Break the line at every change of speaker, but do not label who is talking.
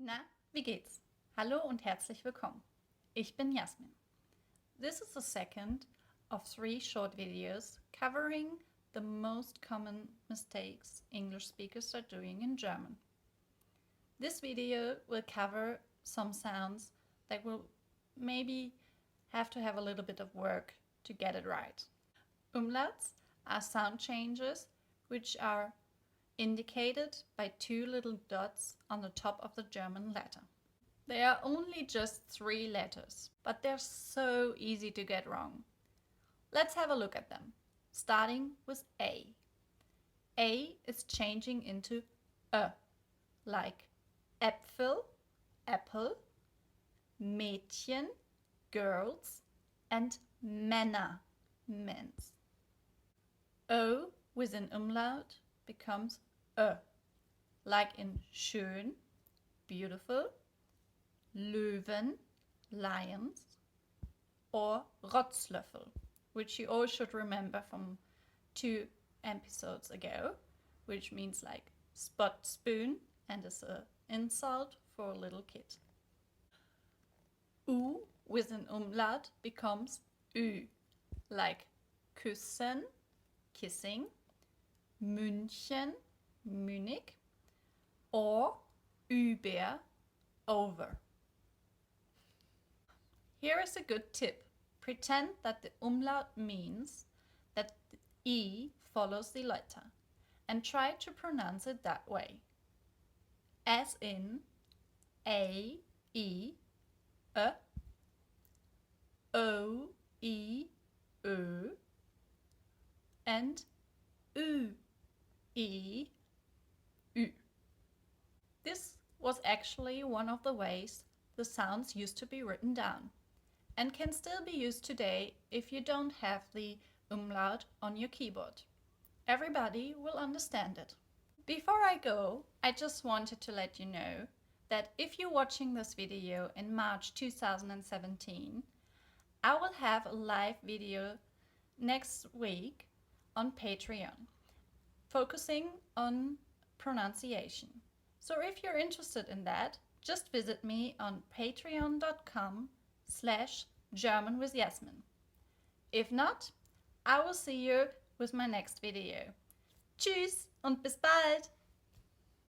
Na, wie geht's? Hallo und herzlich willkommen. Ich bin Jasmin. This is the second of 3 short videos covering the most common mistakes English speakers are doing in German. This video will cover some sounds that will maybe have to have a little bit of work to get it right. Umlauts are sound changes which are indicated by 2 little dots on the top of the German letter. They are only just 3 letters, but they're so easy to get wrong. Let's have a look at them, starting with A. A is changing into a, like Äpfel, apple, Mädchen, girls, and Männer, men's. O with an umlaut becomes like in schön, beautiful, Löwen, lions, or Rotzlöffel, which you all should remember from 2 episodes ago, which means like spot spoon and is an insult for a little kid. U with an umlaut becomes Ü, like küssen, kissing, München, Munich, or über, over. Here is a good tip. Pretend that the umlaut means that the E follows the letter and try to pronounce it that way. As in A, E, O, I, Ö, and Ü, I, Ü. This was actually one of the ways the sounds used to be written down, and can still be used today if you don't have the umlaut on your keyboard. Everybody will understand it. Before I go, I just wanted to let you know that if you're watching this video in March 2017, I will have a live video next week on Patreon, focusing on pronunciation. So if you're interested in that, just visit me on patreon.com/German with Jasmin. If not, I will see you with my next video. Tschüss und bis bald!